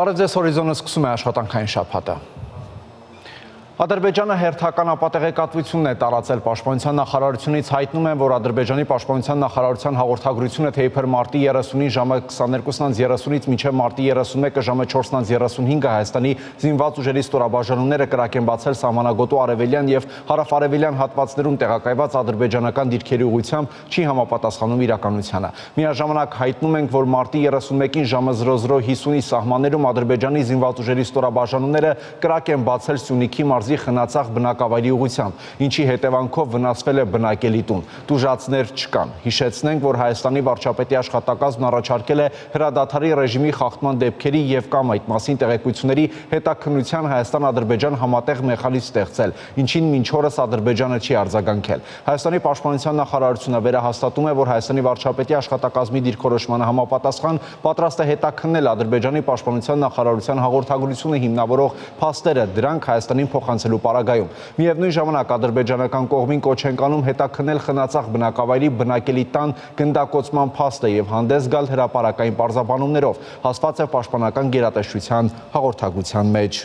Բարև ձեզ, Հորիզոնը սկսում է աշխատանքային շաբաթը։ Ադրբեջանը հերթական ապատեղեկատվությունն է տարածել Պաշտպանության նախարարությունից հայտնում են, որ Ադրբեջանի Պաշտպանության նախարարության հաղորդագրությունը թե իբր մարտի 30-ին ժամը 22:30-ից մինչև մարտի 31-ը ժամը 4:35-ը Հայաստանի զինված ուժերի ստորաբաժանումները կրակ են բացել սահմանագոտու արևելյան եւ հարավ-արևելյան հատվածներում տեղակայված ադրբեջանական դիրքերի ուղղությամբ չի համապատասխանում իրականությանը։ Միաժամանակ հայտնում ենք, որ մարտի 31-ին ժամը 00:50-ի սահմաններում Ադրբեջանի զինված ուժերի ստորաբաժանումները կրակ են բացել Սյունիքի մարզի խնացախ բնակավայրի ուղղությամբ, ինչի հետևանքով վնասվել է բնակելի տուն։ Տուժածներ չկան։ Հիշեցնենք, որ Հայաստանի վարչապետի աշխատակազմն առաջարկել է հրադադարի ռեժիմի խախտման դեպքերի եւ կամ այդ մասին տեղեկությունների հետաքննության Հայաստան-Ադրբեջան համատեղ մեխանիզմ ստեղծել, ինչին մինչ օրս Ադրբեջանը չի արձագանքել։ Հայաստանի Պաշտպանության նախարարությունը վերահաստատում է, որ Հայաստանի վարչապետի աշխատակազմի դիրքորոշմանը համապատասխան պատրաստ է հետաքննել Ադրբեջանի Պաշտպանության նախարարության հաղորդագրությունը հիմնավորող փաստերը, դրանք Հայաստանին փոխանցելու պարագայում։ Միևնույն ժամանակ ադրբեջանական կողմին կոչ են կանում հետաքննել խնացախ բնակավայրի բնակելի տան գնդակոծման փաստը եւ հանդես գալ հրապարակային պարզաբանումներով, ասված է Պաշտպանական գերատեսչության հաղորդագրության մեջ։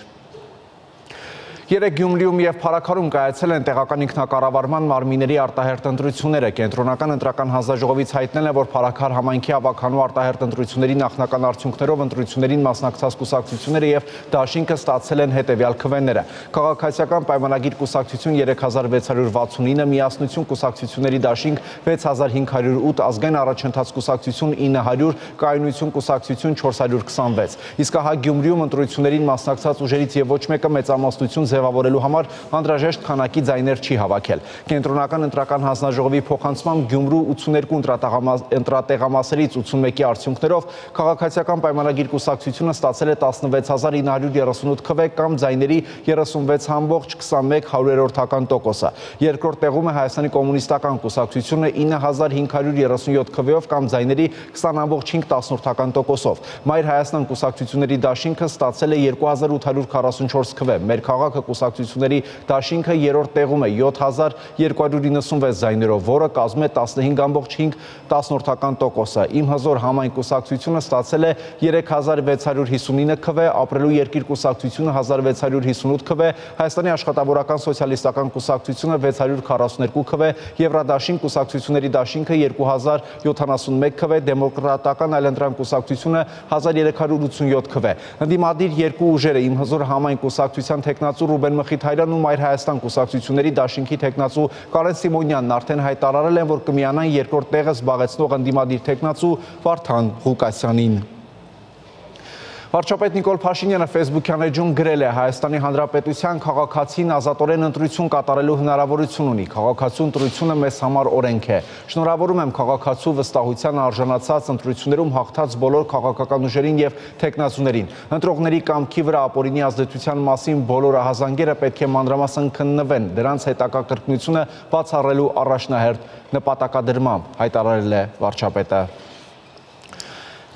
Երեկ Գյումրիում եւ Փարաքարում կայացել են տեղական ինքնակառավարման մարմինների արտահերտ ընտրությունները։ Կենտրոնական ընտրական հանձնաժողովից հայտնել է, որ Փարաքար համայնքի ավականու արտահերտ ընտրությունների նախնական արդյունքներով ընտրություններին մասնակցած կուսակցությունները եւ դաշինքը ստացել են հետեւյալ քվեները։ Քաղաքացիական պայմանագիր կուսակցություն 3669, Միասնություն կուսակցությունների դաշինք 6508, Ազգային առաջընթաց կուսակցություն 900, Կայունություն կուսակցություն 426։ Իսկ ահա Գյումրիում ընտրություններին մասնակցած ուժերից եւ ոչ մեկը մեծամասնություն ձևավորելու համար անհրաժեշտ քանակի ձայներ չի հավաքել։ Կենտրոնական ընտրական հանձնաժողովի փոխանցմամբ Գյումրու 82 ընտրատեղամասերից 81-ի արդյունքներով քաղաքացիական պայմանագիր կուսակցությունը ստացել է 16938 քվե կամ ձայների 36.21%։ Երկրորդ տեղում է Հայաստանի կոմունիստական կուսակցությունը 9537 քվեով կամ ձայների 20.5%։ Մայր Հայաստան կուսակցությունների դաշինքը ստացել է 2844 քվե։ Մեր քաղաքը կուսակցությունների դաշինքը երրորդ տեղում է 7296 ձայներով, որը կազմում է 15.5%։ Իմ հզոր համայն կուսակցությունը ստացել է 3659 քվե, ապրելու երկիր կուսակցությունը 1658 քվե, Հայաստանի աշխատավորական սոցիալիստական կուսակցությունը 642 քվե, Եվրադաշին կուսակցությունների դաշինքը 2071 քվե, Դեմոկրատական այլընտրանք կուսակցությունը 1387 քվե։ Ընդդիմադիր երկու ուժերը Իմ հզոր համայն կուսակցության թեկնածու Ռուբեն Մխիթարյանն ու Մայր Հայաստան կուսակցությունների դաշինքի թեկնածու Կարեն Սիմոնյանն արդեն հայտարարել են, որ կմիանան երկրորդ տեղը զբաղեցնող ընդդիմադիր թեկնածու Վարդան Ղուկասյանին։ Վարչապետ Նիկոլ Փաշինյանը Facebook-յան էջում գրել է. Հայաստանի Հանրապետության քաղաքացին ազատորեն ընտրություն կատարելու հնարավորություն ունի։ Քաղաքացու ընտրությունը մեզ համար օրենք է։ Շնորհավորում եմ քաղաքացու վստահության արժանացած ընտրություններում հաղթած բոլոր քաղաքական ուժերին եւ թեկնածուներին։ Ընտրողների կամքի վրա ապօրինի ազդեցության մասին բոլոր ահազանգերը պետք է մանրամասն քննվեն, դրանց հետագա կրկնությունը բացառելու առաջնահերթ նպատակադրմամբ, հայտարարել է վարչապետը։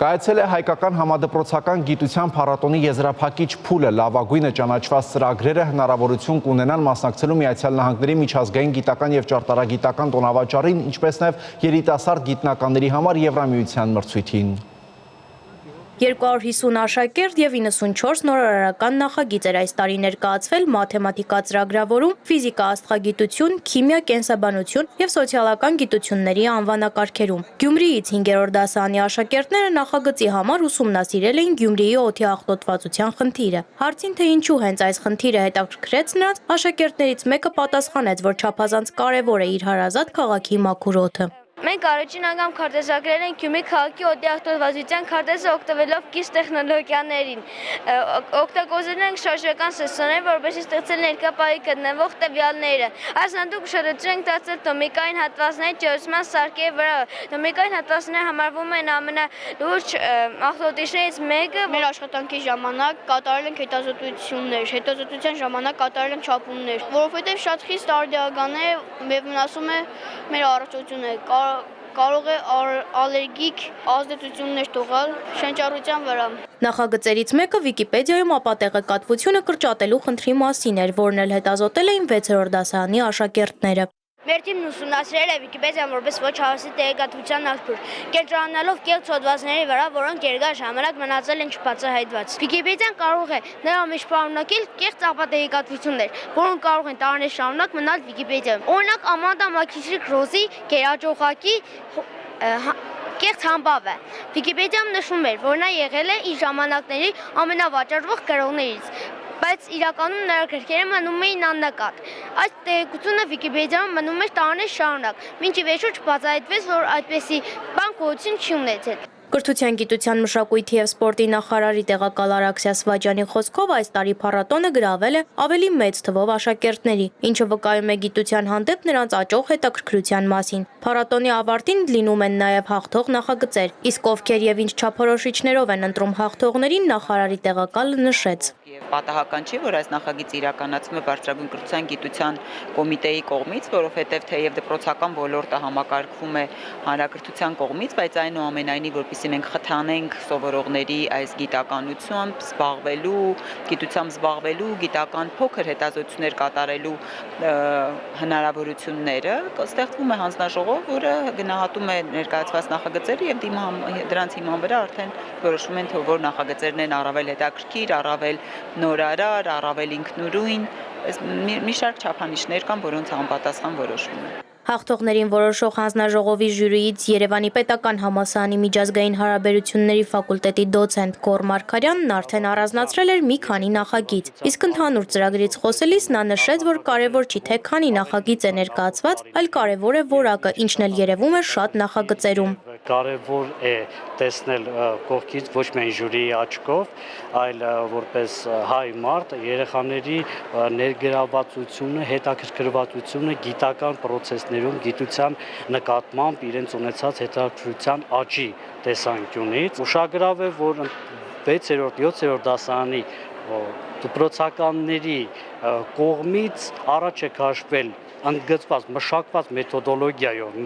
Կայացել է հայկական համադպրոցական գիտության փառատոնի եզրափակիչ փուլը, լավագույնը ճանաչված ծրագրերը հնարավորություն կունենան մասնակցելու Միացյալ Նահանգների միջազգային գիտական եւ ճարտարագիտական տոնավաճառին, ինչպես նաեւ երիտասարդ գիտնականների համար Եվրամիության մրցույթին։ 250 աշակերտ եւ 94 նորարարական նախագիծ էր այս տարի ներկայացվել մաթեմատիկա ծրագրավորում, ֆիզիկա, աստղագիտություն, քիմիա, կենսաբանություն եւ սոցիալական գիտությունների անվանակարգերում։ Գյումրիից 5-րդ դասարանի աշակերտները նախագծի համար ուսումնասիրել էին Գյումրիի օդի աղտոտվածության խնդիրը։ Հարցին թե ինչու հենց այս խնդիրը հետաքրքրեց նրանց, աշակերտներից մեկը պատասխանեց, որ չափազանց կարեւոր է իր հարազատ քաղաքի մաքուր օդը։ Մենք առաջին անգամ քարտեզագրել ենք Գյումրի քաղաքի օդի աղտոտվածության քարտեզը օգտվելով կից տեխնոլոգիաներին։ Օգտագործել ենք շարժական սենսորներ, որովհետեւ ստեղծել ներկայապահի գտնվող տվյալները։ Այս հանդուկ ուշադրություն ենք դարձել տոմիկային հատվածների ջերմության սարքերի վրա։ Տոմիկային հատվածները համարվում են ամենալուրջ աղտոտիչներից մեկը։ Մեր աշխատանքի ժամանակ կատարել ենք հետազոտություններ, հետազոտության ժամանակ կատարել ենք չափումներ, որովհետեւ շատ խիստ արդիական է եւ վնասում է մեր առողջությունը։ Կարող է ալերգիկ ազդեցություններ տողալ շնչառության վրա։ Նախագծերից մեկը Վիկիպեդիայում ապատեղեկատվությունը կրճատելու խնդրի մասին էր, որն էլ հետազոտել էին 6-րդ դասարանի աշակերտները։ Մեր թիմն ուսումնասիրել է Վիկիպեդիան որպես ոչ հավասար տեղեկատվության աղբյուր, կենտրոնանալով կեղծ հոդվածների վրա, որոնք երկար ժամանակ մնացել են չբացահայտված։ Վիկիպեդիան կարող է նրա մեջ պարունակել կեղծ աղբատեղեկատվություններ, որոնք կարող են տարիներ շարունակ մնալ Վիկիպեդիայում։ Օրինակ Ամանդա Մաքիչրի գերաճոխակի կեղծ համբավը։ Վիկիպեդիայում նշվում էր, որ նա եղել է իր ժամանակների ամենավաճառվող գրողներից, բայց իրականում նրա գրքերը մնում էին աննկատ։ Այս տեղեկությունը Վիկիպեդիայում մնում էր տարիներ շարունակ, մինչ ի վերջո չբացահայտվեց, որ այդպիսի բան գոյություն չի ունեցել։ Կրթության, գիտության, մշակույթի և սպորտի նախարարի տեղակալ Արաքսիա Սվաջյանի խոսքով այս տարի փառատոնը գրավել է ավելի մեծ թվով աշակերտների, ինչը վկայում է գիտության հանդեպ նրանց աճող հետաքրքրության մասին։ Փառատոնի ավարտին լինում են նաև հաղթող նախագծեր, իսկ ովքեր եւ ինչ չափորոշիչներով են ընտրում հաղթողներին, նախարարի տեղակալը նշեց։ Պատահական չի, որ այս նախագիծը իրականացվում է Բարձրագույն կրթության գիտության կոմիտեի կողմից, որովհետև թեև դպրոցական ոլորտը համակարգվում է հանրակրթության կողմից, բայց այնուամենայնիվ որպեսզի մենք խթանենք սովորողների այս գիտականությամբ զբաղվելու, գիտությամբ զբաղվելու, գիտական փոքր հետազոտություններ կատարելու հնարավորությունները, ստեղծվում է հանձնաժողով, որը գնահատում է ներկայացված նախագծերը եւ դրանց հիման վրա արդեն որոշում են, թե որ նախագծերն են առավել հետաքրքիր, առավել նորարար, առավել ինքնուրույն, մի շարք չափանիշներ կան, որոնց համապատասխան որոշվում է։ Հաղթողներին որոշող հանձնաժողովի ժյուրիից Երևանի պետական համալսարանի միջազգային հարաբերությունների ֆակուլտետի դոցենտ Գոռ Մարգարյանն արդեն առանձնացրել էր մի քանի նախագիծ, իսկ ընդհանուր ծրագրից խոսելիս նա նշեց, որ կարևոր չի թե քանի նախագիծ է ներկայացված, այլ կարևոր է որակը, ինչն էլ երևում է շատ նախագծերում։ Կարևոր է տեսնել կողքից ոչ միայն ժյուրիի աչքով, այլ որպես հայ մարդ երեխաների ներգրավվածությունը, հետաքրքրվածությունը գիտական պրոցեսներում, գիտության նկատմամբ իրենց ունեցած հետաքրքրության աճի տեսանկյունից։ Ուշագրավ է, որ 6-րդ, 7-րդ դասարանի դպրոցականների կողմից առաջ է քաշվել ընդգծված, մշակված մեթոդոլոգիայով,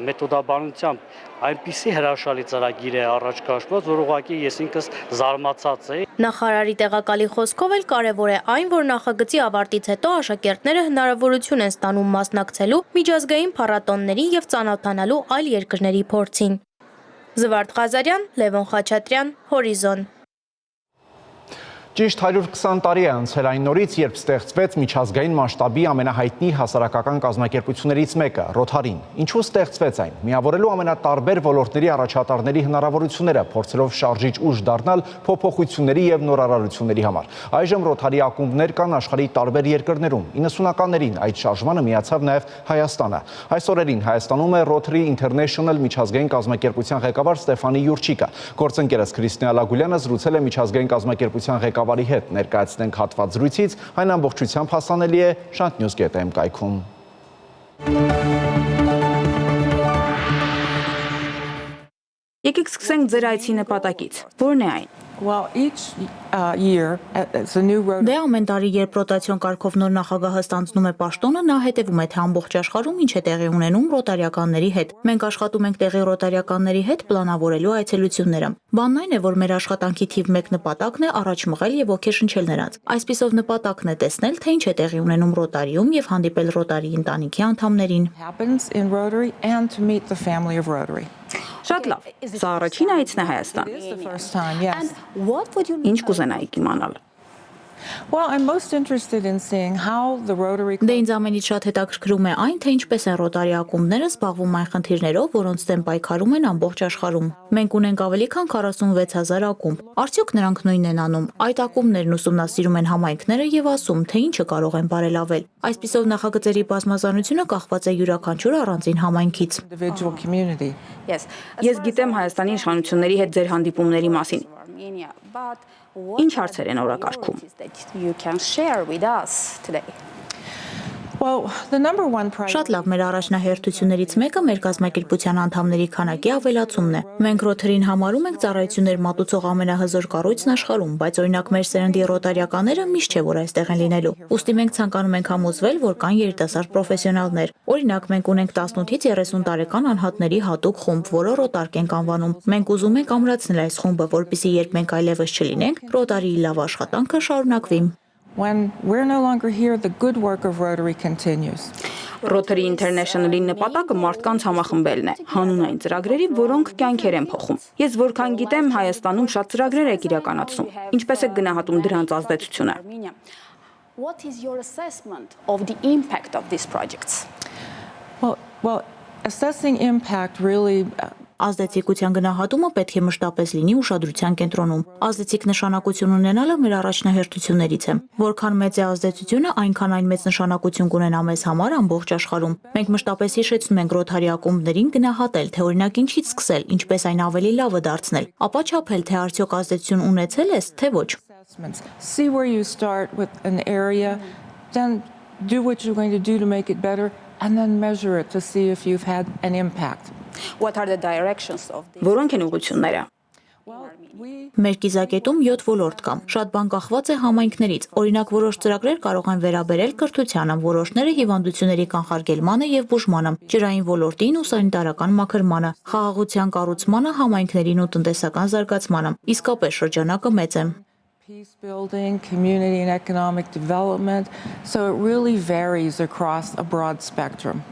մեթոդաբանությամբ այնպիսի հրաշալի ծրագիր է առաջ քաշված, որ ուղղակի ես ինքս զարմացած էի։ Նախարարի տեղակալի խոսքով էլ կարևոր է այն, որ նախագծի ավարտից հետո աշակերտները հնարավորություն են ստանում մասնակցելու միջազգային փառատոնների եւ ծանոթանալու այլ երկրների փորձին։ Զվարթ Ղազարյան, Լևոն Խաչատրյան, Հորիզոն։ Ճիշտ 120 տարի է անցել այն նորից, երբ ստեղծվեց միջազգային մասշտաբի ամենահայտնի հասարակական կազմակերպություններից մեկը՝ Ռոթարին։ Ինչու ստեղծվեց այն։ Միավորելու ամենատարբեր ոլորտների առաջատարների հնարավորությունները, փորձելով շարժիչ ուժ դառնալ փոփոխությունների եւ նորարարությունների համար։ Այժմ Ռոթարի ակումբներ կան աշխարհի տարբեր երկրներում։ 90-ականներին այդ շարժմանը միացավ նաեւ Հայաստանը։ Այս օրերին Հայաստանում է Rotary International միջազգային կազմակերպության ղեկավար Ստեֆանի Յուրչիկը։ Գործընկերս Քրիստինա Լագուլյանը զրուցել է միջազգային կազմակերպության ղեկավարի հետ, ներկայացնենք հատված զրույցից, այն ամբողջությամբ հասանելի է shantnews.am կայքում։ Եկեք սկսենք ձեր այցի նպատակից։ Որն է այն։ Դե ամեն տարի, երբ ռոտացիոն կարգով նոր նախագահը ստանձնում է պաշտոնը, նա հետևում է, թե ամբողջ աշխարհում ինչ է տեղի ունենում ռոտարիականների հետ։ Մենք աշխատում ենք տեղի ռոտարիականների հետ պլանավորելու այցելությունները։ Բանն այն է, որ մեր աշխատանքի թիվ 1 նպատակն է առաջ մղել եւ ոգեշնչել նրանց։ Այսպիսով նպատակն է տեսնել, թե ինչ է տեղի ունենում ռոտարիում եւ հանդիպել ռոտարի ընտանիքի անդամներին։ Շատ լավ։ Սա առաջին այցն է Հայաստան։ Ինչ կուզենայիք իմանալ։ Դե ինձ ամենից շատ հետաքրքրում է այն, թե ինչպես են ռոտարի ակումբները զբաղվում այն խնդիրներով, որոնց դեմ պայքարում են ամբողջ աշխարհում։ Մենք ունենք ավելի քան 46000 ակումբ։ Արդյոք նրանք նույնն են անում։ Այդ ակումբներն ուսումնասիրում են համայնքները եւ ասում, թե ինչը կարող են բարելավել։ Այսպիսով նախագծերի բազմազանությունը կախված է յուրաքանչյուր առանձին համայնքից։ Ես գիտեմ Հայաստանի իշխանությունների հետ ձեր հանդիպումների մասին։ Ինչ հարցեր են օրակարգում։ Շատ լավ, մեր առաջնահերթություններից մեկը մեր կազմակերպության անդամների քանակի ավելացումն է։ Մենք Rotary-ին համարում ենք ծառայություններ մատուցող ամենահզոր կառույցն աշխարհում, բայց օրինակ մեր սերնդի ռոտարիականները միշտ չէ, որ այստեղ են լինելու։ Ուստի մենք ցանկանում ենք համոզվել, որ կան երիտասարդ պրոֆեսիոնալներ։ Օրինակ, մենք ունենք 18-ից 30 տարեկան անհատների հատուկ խումբ, որը ռոտարկ ենք անվանում։ Մենք ուզում ենք ամրացնել այս խումբը, որպեսզի երբ մենք այլևս չլինենք, Rotary-ի լավ աշխատանքը շարունակվի։ When we're no longer here, the good work of Rotary continues. Rotary International-ի նպատակը մարդկանց համախմբելն է, հանուն այն ծրագրերի, որոնք կյանքեր են փոխում։ Ես որքան գիտեմ, Հայաստանում շատ ծրագրեր եք իրականացնում։ Ինչպես եք գնահատում դրանց ազդեցությունը։ What is your assessment of the impact of these projects? Well, assessing impact really Ազդեցիկության գնահատումը պետք է մշտապես լինի ուշադրության կենտրոնում։ Ազդեցիկ նշանակություն ունենալը մեր առաջնահերթություններից է։ Որքան մեծ է ազդեցությունը, այնքան այն մեծ նշանակություն կունենա մեզ համար ամբողջ աշխարհում։ Մենք մշտապես հիշեցնում ենք Rotary ակումբներին գնահատել, թե օրինակ ինչից սկսել, ինչպես այն ավելի լավը դարձնել, ապա չափել, թե արդյոք ազդեցություն ունեցել ես, թե ոչ։ see where you start with an area, then do what you're going to do to make it better, and then measure it to see if you've had an impact. What are the directions of this? Որոնք են ուղղությունները։ Մեր կիզակետում 7 ոլորտ կա։ Շատ բան կախված է համայնքներից։ Օրինակ որոշ ծրագրեր կարող են վերաբերել կրթությանը, որոշները հիվանդությունների կանխարգելմանը եւ բուժմանը, ջրային ոլորտին ու սանիտարական մաքրմանը, խաղաղության կառուցմանը, համայնքներին ու տնտեսական զարգացմանը։ Իսկապես շրջանակը մեծ է։ Peace building, community and economic development, so it really varies across a broad spectrum.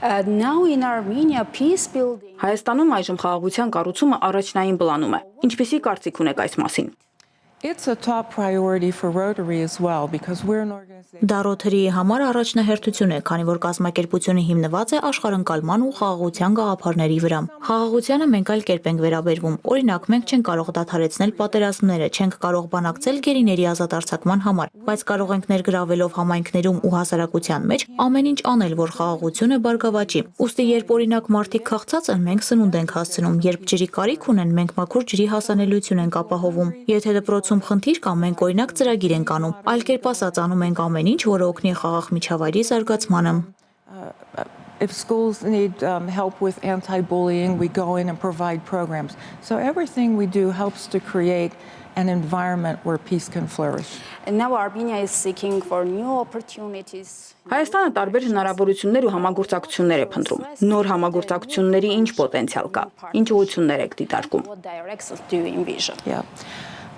Now in Armenia, peace building. Հայաստանում այժմ խաղաղության կառուցումը առաջնային պլանում է։ Ինչպիսի կարծիք ունեք այս մասին։ It's a top priority for Rotary as well because we're an organization. Դա Rotary-ի համար առաջնահերթություն է, քանի որ կազմակերպությունը հիմնված է աշխարհընկալման ու խաղաղության գաղափարների վրա։ Խաղաղությանը մենք այլ կերպ ենք վերաբերվում։ Օրինակ, մենք չենք կարող դադարեցնել պատերազմները, չենք կարող բանակցել գերիների ազատ արձակման համար, բայց կարող ենք ներգրավելով համայնքներում ու հասարակության մեջ ամեն ինչ անել, որ խաղաղությունը բարգավաճի։ Ուստի երբ օրինակ մարդիկ քաղցած են, մենք սնունդ ենք հասցնում, երբ ջրի կարիք ունեն, մենք մաքուր ջրի հասանելիություն ենք ապահովում։ Եթե դպրոցում խնդիր կա, մենք օրինակ ծրագիր ենք անում, այլ կերպ ասած անում ենք ամեն ինչ, որը օգնի խաղաղ միջավայրի զարգացմանը։ If schools need help with anti-bullying, we go in and provide programs. So everything we do helps to create an environment where peace can flourish. And now Armenia is seeking for new opportunities. Հայաստանը տարբեր հնարավորություններ ու համագործակցություններ է փնտրում։ Նոր համագործակցությունների ինչ պոտենցիալ կա։ Ինչ ուղղություններ եք դիտարկում։ What directions do you envision? Yeah.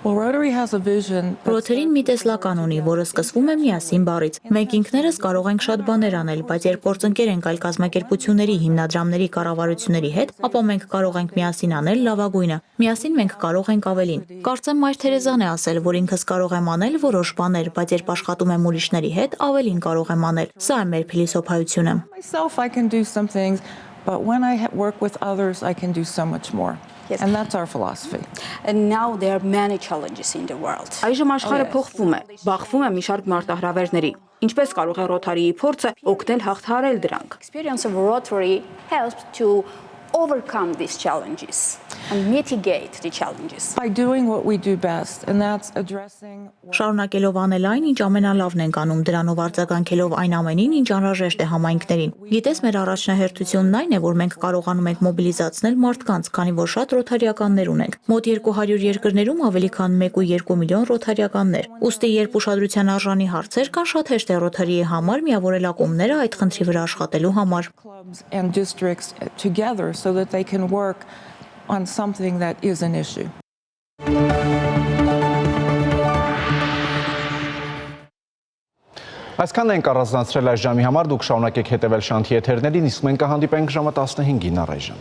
Well, Rotary has a vision. Rotary-ն մի տեսլական ունի, որը սկսվում է միասին բառից։ Մենք ինքներս կարող ենք շատ բաներ անել, բայց երբ գործընկեր ենք այլ կազմակերպությունների, հիմնադրամների, կառավարությունների հետ, ապա մենք կարող ենք միասին անել լավագույնը։ Միասին մենք կարող ենք ավելին։ Կարծեմ Մայր Թերեզան է ասել, որ ինքս կարող եմ անել որոշ բաներ, բայց երբ աշխատում եմ ուրիշների հետ, ավելին կարող եմ անել։ Սա է մեր փիլիսոփայությունը։ Myself, I can do some things, but when I work with others, I can do so much more. Yes. And that's our philosophy. And now there are many challenges in the world. Այժմ աշխարհը փոխվում է, բախվում է մի շարք մարտահրավերների։ Ինչպես կարող է Rotary-ի փորձը օգնել հաղթահարել դրանք։ Experience of Rotary helps to overcome these challenges and mitigate the challenges. By doing what we do best, and that's addressing. Շարունակելով անել այն, ինչ ամենալավն ենք անում, դրանով արձագանքելով այն ամենին, ինչ անհրաժեշտ է համայնքներին։ Գիտես, մեր առաջնահերթությունն այն է, որ մենք կարողանում ենք մոբիլիզացնել մարդկանց, քանի որ շատ ռոթարիականներ ունենք։ Մոտ 200 երկրներում ավելի քան 1.2 միլիոն ռոթարիականներ։ Ուստի երբ ուշադրության արժանի հարցեր կան, շատ հեշտ է Rotary-ի համար միավորել ակումբները այդ խնդրի վրա աշխատելու համար։ Clubs and districts together so that they can work on something that is an issue. Այսքանն ենք առանձնացրել այս ժամի համար, դուք շարունակեք հետևել Շանթի եթերներին, իսկ մենք կհանդիպենք ժամը 15-ին առայժմ։